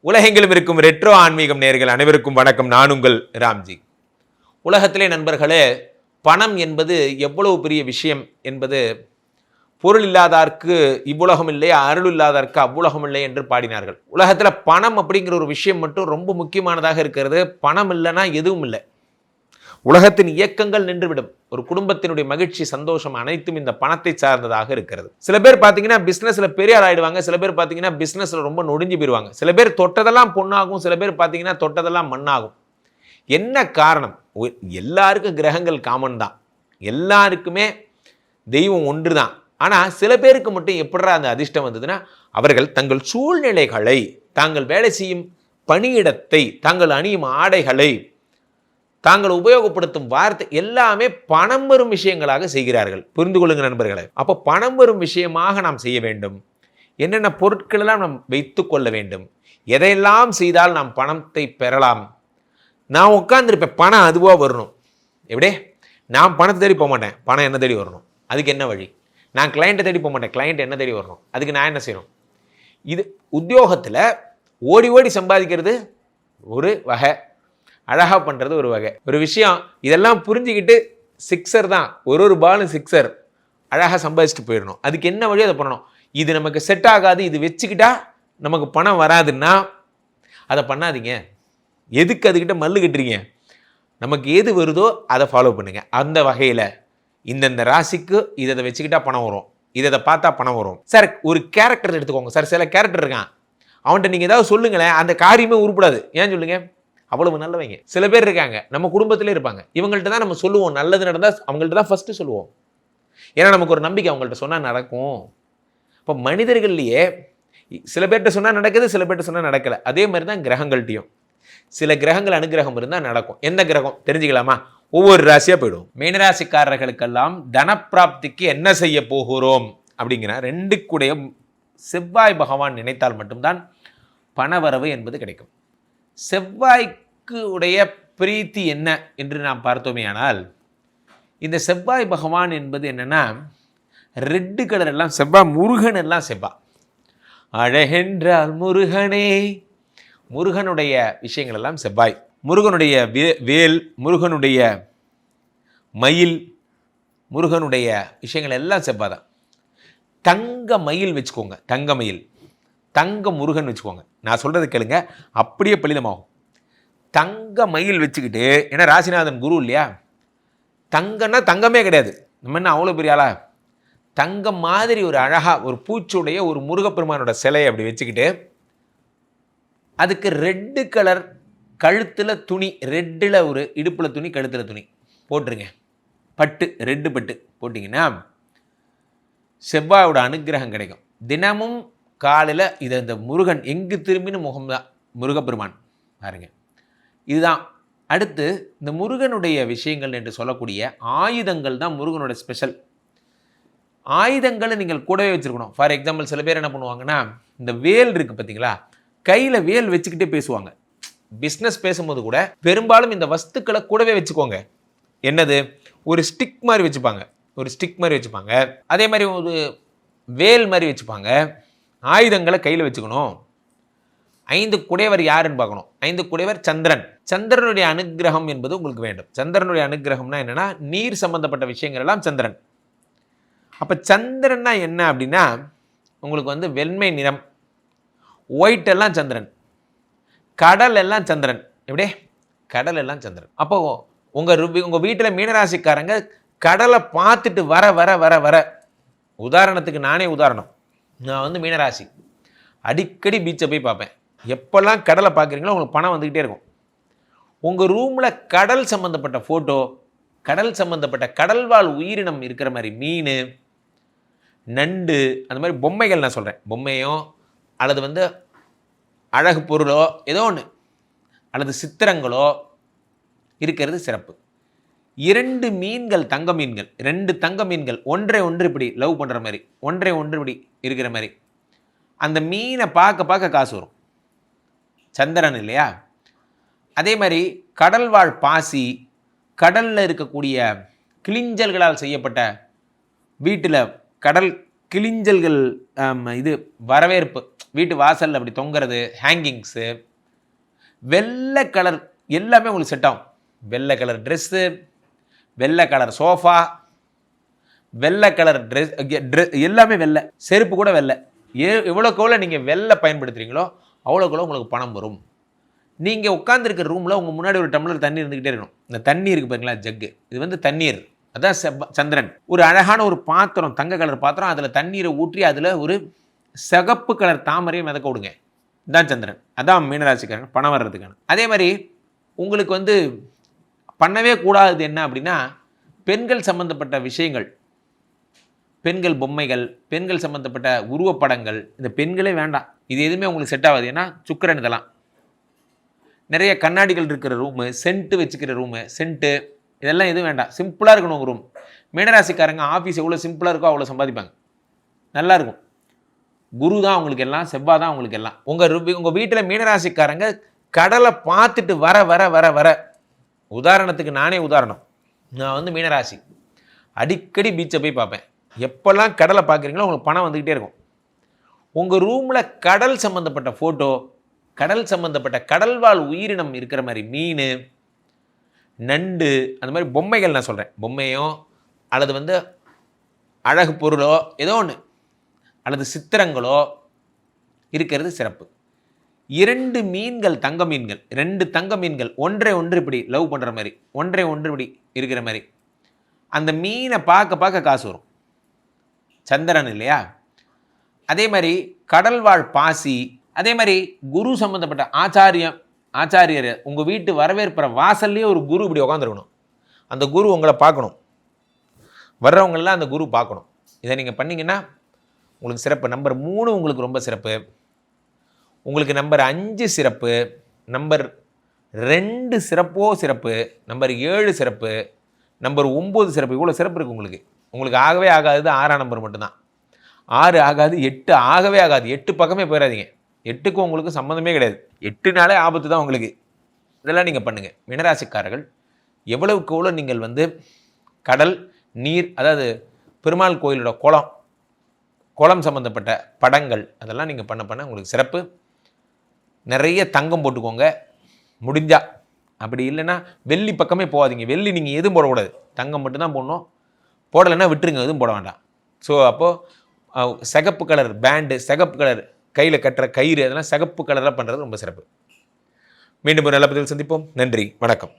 உலகெங்கிலும் இருக்கும் ரெட்ரோ ஆன்மீகம் நேயர்கள் அனைவருக்கும் வணக்கம். நான் உங்கள் ராம்ஜி. உலகத்திலே நண்பர்களே, பணம் என்பது எவ்வளவு பெரிய விஷயம் என்பது பொருள் இல்லாதார்க்கு இவ்வுலகம் இல்லை, அருள் இல்லாதார்க்கு அவ்வுலகம் இல்லை என்று பாடினார்கள். உலகத்தில் பணம் அப்படிங்கிற ஒரு விஷயம் மட்டும் ரொம்ப முக்கியமானதாக இருக்கிறது. பணம் இல்லைன்னா எதுவும் இல்லை. உலகத்தின் இயக்கங்கள் நின்றுவிடும். ஒரு குடும்பத்தினுடைய மகிழ்ச்சி, சந்தோஷம் அனைத்தும் இந்த பணத்தை சார்ந்ததாக இருக்கிறது. சில பேர் பார்த்தீங்கன்னா பிஸ்னஸ்ல பெரியார் ஆயிடுவாங்க, சில பேர் பார்த்தீங்கன்னா பிஸ்னஸ்ல ரொம்ப நொடிஞ்சு போயிடுவாங்க. சில பேர் தொட்டதெல்லாம் பொண்ணாகும், சில பேர் பார்த்தீங்கன்னா தொட்டதெல்லாம் மண்ணாகும். என்ன காரணம்? எல்லாருக்கும் கிரகங்கள் காமன் தான், எல்லாருக்குமே தெய்வம் ஒன்று தான். ஆனால் சில பேருக்கு மட்டும் எப்படா அந்த அதிர்ஷ்டம் வந்ததுன்னா, அவர்கள் தங்கள் சூழ்நிலைகளை, தாங்கள் வேலை செய்யும் பணியிடத்தை, தாங்கள் அணியும் ஆடைகளை, தாங்கள் உபயோகப்படுத்தும் வார்த்தை எல்லாமே பணம் வரும் விஷயங்களாக செய்கிறார்கள். புரிந்து கொள்ளுங்க நண்பர்களே. அப்போ பணம் வரும் விஷயமாக நாம் செய்ய வேண்டும். என்னென்ன பொருட்களெல்லாம் நாம் வைத்து கொள்ள வேண்டும், எதையெல்லாம் செய்தால் நாம் பணத்தை பெறலாம். நான் உட்காந்துருப்பேன், பணம் அதுவாக வரணும். எப்படியே நான் பணத்தை தேடி போக மாட்டேன், பணம் என்ன தேடி வரணும். அதுக்கு என்ன வழி? நான் கிளைண்ட்டை தேடி போக மாட்டேன், கிளைண்ட் என்ன தேடி வரணும். அதுக்கு நான் என்ன செய்யணும்? இது உத்தியோகத்தில் ஓடி ஓடி சம்பாதிக்கிறது ஒரு வகை, அழகாக பண்ணுறது ஒரு வகை. ஒரு விஷயம் இதெல்லாம் புரிஞ்சுக்கிட்டு சிக்ஸர் தான், ஒரு பாலும் சிக்ஸர், அழகாக சம்பாதிச்சுட்டு போயிடணும். அதுக்கு என்ன வழியோ அதை பண்ணணும். இது நமக்கு செட் ஆகாது, இது வச்சுக்கிட்டா நமக்கு பணம் வராதுன்னா அதை பண்ணாதீங்க. எதுக்கு அதுக்கிட்ட மல்லு கட்டுறீங்க? நமக்கு எது வருதோ அதை ஃபாலோ பண்ணுங்க. அந்த வகையில் இந்தந்த ராசிக்கு இதை வச்சுக்கிட்டா பணம் வரும், இதை பார்த்தா பணம் வரும். சார் ஒரு கேரக்டர் எடுத்துக்கோங்க சார். சில கேரக்டர் இருக்கான், அவன்கிட்ட நீங்கள் ஏதாவது சொல்லுங்களேன், அந்த காரியமே உருப்படாது. ஏன் சொல்லுங்க? அவ்வளவு நல்லவங்க. சில பேர் இருக்காங்க, நம்ம குடும்பத்திலே இருப்பாங்க, இவங்கள்ட்ட தான் நம்ம சொல்லுவோம். நல்லது நடந்தால் அவங்கள்ட்ட தான் ஃபஸ்ட்டு சொல்லுவோம். ஏன்னா நமக்கு ஒரு நம்பிக்கை, அவங்கள்ட்ட சொன்னால் நடக்கும். இப்போ மனிதர்கள்லையே சில பேர்கிட்ட சொன்னால் நடக்குது, சில பேர்கிட்ட சொன்னால் நடக்கலை. அதே மாதிரி தான் கிரகங்கள்ட்டையும். சில கிரகங்கள் அனுகிரகம் இருந்தால் நடக்கும். எந்த கிரகம் தெரிஞ்சுக்கலாமா? ஒவ்வொரு ராசியாக போயிடும். மீனராசிக்காரர்களுக்கெல்லாம் தனப்பிராப்திக்கு என்ன செய்ய போகிறோம் அப்படிங்கிற 2 செவ்வாய் பகவான் நினைத்தால் மட்டும்தான் பணவரவு என்பது கிடைக்கும். செவ்வாய்க்கு உடைய பிரீத்தி என்ன என்று நாம் பார்த்தோமே ஆனால், இந்த செவ்வாய் பகவான் என்பது என்னன்னா, ரெட்டு கலர் எல்லாம் செவ்வாய், முருகன் எல்லாம் செவ்வாய். அழகென்றால் முருகனே, முருகனுடைய விஷயங்கள் எல்லாம் செவ்வாய். முருகனுடைய வேல், முருகனுடைய மயில், முருகனுடைய விஷயங்கள் எல்லாம் செவ்வாய் தான். தங்க மயில் வச்சுக்கோங்க, தங்க மயில், தங்க முருகன் வச்சுக்கோங்க. நான் சொல்கிறது கேளுங்க, அப்படியே பலிதமாகும். தங்க மயில் வச்சுக்கிட்டு, ஏன்னா ராசிநாதன் குரு இல்லையா, தங்கன்னா தங்கமே கிடையாது. நம்ம என்ன அவ்வளோ பெரிய ஆளா? தங்கம் மாதிரி ஒரு அழகாக ஒரு பூச்சுடைய ஒரு முருகப்பெருமானோட சிலையை அப்படி வச்சுக்கிட்டு, அதுக்கு ரெட்டு கலர் கழுத்தில் துணி, ரெட்டில் ஒரு இடுப்பில் துணி, கழுத்தில் துணி போட்டுருங்க. பட்டு, ரெட்டு பட்டு போட்டிங்கன்னா செவ்வாயோட அனுகிரகம் கிடைக்கும். தினமும் காலையில் இதை இந்த முருகன் எங்கு திரும்பின முகம்தான் முருகப்பெருமான் பாருங்க. இதுதான். அடுத்து இந்த முருகனுடைய விஷயங்கள் என்று சொல்லக்கூடிய ஆயுதங்கள் தான் முருகனோட ஸ்பெஷல். ஆயுதங்களை நீங்கள் கூடவே வச்சுருக்கணும். ஃபார் எக்ஸாம்பிள், சில பேர் என்ன பண்ணுவாங்கன்னா, இந்த வேல் இருக்குது பார்த்தீங்களா, கையில் வேல் வச்சுக்கிட்டே பேசுவாங்க. பிஸ்னஸ் பேசும்போது கூட பெரும்பாலும் இந்த வஸ்துக்களை கூடவே வச்சுக்கோங்க. என்னது? ஒரு ஸ்டிக் மாதிரி வச்சுப்பாங்க, ஒரு ஸ்டிக் மாதிரி வச்சுப்பாங்க. அதே மாதிரி ஒரு வேல் மாதிரி வச்சுப்பாங்க. ஆயுதங்களை கையில் வச்சுக்கணும். 5 குடைவர் யாருன்னு பார்க்கணும். 5 குடைவர் சந்திரன். சந்திரனுடைய அனுகிரகம் என்பது உங்களுக்கு வேண்டும். சந்திரனுடைய அனுகிரகம்னா என்னன்னா, நீர் சம்பந்தப்பட்ட விஷயங்கள் எல்லாம் சந்திரன். அப்போ சந்திரன்னா என்ன அப்படின்னா, உங்களுக்கு வெண்மை நிறம், ஒயிட் எல்லாம் சந்திரன், கடல் எல்லாம் சந்திரன். எப்படியே கடல் எல்லாம் சந்திரன். அப்போ உங்கள் வீட்டில் மீனராசிக்காரங்க கடலை பார்த்துட்டு வர வர வர வர, உதாரணத்துக்கு நானே உதாரணம், நான் மீனராசி, அடிக்கடி பீச்சை போய் பார்ப்பேன். எப்போல்லாம் கடலை பார்க்குறீங்களோ உங்களுக்கு பணம் வந்துக்கிட்டே இருக்கும். உங்கள் ரூமில் கடல் சம்மந்தப்பட்ட ஃபோட்டோ, கடல் சம்மந்தப்பட்ட கடல்வாழ் உயிரினம் இருக்கிற மாதிரி மீன், நண்டு, அந்த மாதிரி பொம்மைகள், நான் சொல்கிறேன் பொம்மையோ அல்லது அழகு பொருளோ ஏதோ ஒன்று, அல்லது சித்திரங்களோ இருக்கிறது சிறப்பு. 2 மீன்கள், தங்க மீன்கள், 2 தங்க மீன்கள் ஒன்றை ஒன்று இப்படி லவ் பண்ணுற மாதிரி, ஒன்றை ஒன்று இப்படி இருக்கிற மாதிரி, அந்த மீனை பார்க்க பார்க்க காசு வரும். சந்திரன் இல்லையா? அதே மாதிரி கடல்வாழ் பாசி, கடலில் இருக்கக்கூடிய கிளிஞ்சல்களால் செய்யப்பட்ட வீட்டில் கடல் கிளிஞ்சல்கள், இது வரவேற்பு, வீட்டு வாசலில் அப்படி தொங்குறது, ஹேங்கிங்ஸு, வெள்ளை கலர் எல்லாமே உங்களுக்கு செட் ஆகும். வெள்ளை கலர் ட்ரெஸ்ஸு, வெள்ளை கலர் சோஃபா, வெள்ளை கலர் ட்ரெஸ் எல்லாமே வெள்ளை, செருப்பு கூட வெள்ளை. எவ்வளோக்கு எவ்வளோ நீங்கள் வெள்ளை பயன்படுத்துகிறீங்களோ அவ்வளோக்கு எவ்வளோ உங்களுக்கு பணம் வரும். நீங்கள் உட்காந்துருக்கிற ரூமில் உங்கள் முன்னாடி ஒரு டம்ளர் தண்ணி இருந்துக்கிட்டே இருக்கணும். இந்த தண்ணி இருக்குது பாருங்களா, ஜக்கு, இது வந்து தண்ணீர், அதான் சந்திரன். ஒரு அழகான ஒரு பாத்திரம், தங்க கலர் பாத்திரம், அதில் தண்ணீரை ஊற்றி அதில் ஒரு சிகப்பு கலர் தாமரையை மிதக்க விடுங்க, இதுதான் சந்திரன். அதான் மீனராசிக்காரங்க பணம் வர்றதுக்கான. அதே மாதிரி உங்களுக்கு வந்து பண்ணவே கூடாது என்ன அப்படின்னா, பெண்கள் சம்பந்தப்பட்ட விஷயங்கள், பெண்கள் பொம்மைகள், பெண்கள் சம்பந்தப்பட்ட உருவப்படங்கள், இந்த பெண்களே வேண்டாம், இது எதுவுமே உங்களுக்கு செட் ஆகாது. ஏன்னா சுக்கிரன் இதெல்லாம். நிறைய கண்ணாடிகள் இருக்கிற ரூமு, சென்ட்டு வச்சுக்கிற ரூமு, சென்ட்டு இதெல்லாம் எதுவும் வேண்டாம். சிம்பிளாக இருக்கணும் உங்கள் ரூம். மீனராசிக்காரங்க ஆஃபீஸ் எவ்வளோ சிம்பிளாக இருக்கோ அவ்வளோ சம்பாதிப்பாங்க, நல்லாயிருக்கும். குரு தான் உங்களுக்கு எல்லாம், செவ்வாய் தான் உங்களுக்கு எல்லாம். உங்கள் வீட்டில் மீனராசிக்காரங்க கடலை பார்த்துட்டு வர வர வர வர, உதாரணத்துக்கு நானே உதாரணம், நான் வந்து மீனராசி, அடிக்கடி பீச்சை போய் பார்ப்பேன். எப்போல்லாம் கடலை பார்க்குறீங்களோ உங்களுக்கு பணம் வந்துக்கிட்டே இருக்கும். உங்கள் ரூமில் கடல் சம்மந்தப்பட்ட ஃபோட்டோ, கடல் சம்மந்தப்பட்ட கடல்வாழ் உயிரினம் இருக்கிற மாதிரி மீன், நண்டு, அந்த மாதிரி பொம்மைகள் நான் சொல்கிறேன், பொம்மையோ அல்லது வந்து அழகு பொருளோ ஏதோ ஒன்று, அல்லது சித்திரங்களோ இருக்கிறது சிறப்பு. 2 மீன்கள், தங்க மீன்கள், 2 தங்க மீன்கள் ஒன்றை ஒன்று இப்படி லவ் பண்ணுற மாதிரி, ஒன்றை ஒன்று இப்படி இருக்கிற மாதிரி, அந்த மீனை பார்க்க பார்க்க காசு வரும். சந்திரன் இல்லையா? அதே மாதிரி கடல்வாழ் பாசி, அதே மாதிரி குரு சம்மந்தப்பட்ட ஆச்சாரியர் உங்கள் வீட்டு வரவேற்புற வாசல்லையே ஒரு குரு இப்படி உட்காந்துருக்கணும். அந்த குரு உங்களை பார்க்கணும், வர்றவங்களெலாம் அந்த குரு பார்க்கணும். இதை நீங்கள் பண்ணிங்கன்னா உங்களுக்கு சிறப்பு. நம்பர் 3 உங்களுக்கு ரொம்ப சிறப்பு. உங்களுக்கு நம்பர் 5 சிறப்பு, நம்பர் 2 சிறப்போ சிறப்பு, நம்பர் 7 சிறப்பு, நம்பர் 9 சிறப்பு. இவ்வளோ சிறப்பு இருக்குது உங்களுக்கு. உங்களுக்கு ஆகவே ஆகாதது 6ஆம் நம்பர் மட்டும்தான். 6 ஆகாது, 8 ஆகவே ஆகாது. 8 பக்கமே போயிடாதீங்க. 8க்கும் உங்களுக்கு சம்மந்தமே கிடையாது. 8நாலே ஆபத்து தான் உங்களுக்கு. இதெல்லாம் நீங்கள் பண்ணுங்கள். மீனராசிக்காரர்கள் எவ்வளவுக்கு எவ்வளோ நீங்கள் வந்து கடல், நீர், அதாவது பெருமாள் கோயிலோட குளம் சம்மந்தப்பட்ட படங்கள், அதெல்லாம் நீங்கள் பண்ண உங்களுக்கு சிறப்பு. நிறைய தங்கம் போட்டுக்கோங்க முடிஞ்சா. அப்படி இல்லைன்னா வெள்ளி பக்கமே போகாதீங்க. வெள்ளி நீங்கள் எதுவும் போடக்கூடாது, தங்கம் மட்டும்தான் போடணும். போடலைன்னா விட்டுருங்க, எதுவும் போட வேண்டாம். ஸோ அப்போது சிகப்பு கலர் பேண்டு, சிகப்பு கலர் கையில் கட்டுற கயிறு, அதெல்லாம் சிகப்பு கலராக பண்ணுறது ரொம்ப சிறப்பு. மீண்டும் ஒரு நல்ல பதிவில் சந்திப்போம். நன்றி, வணக்கம்.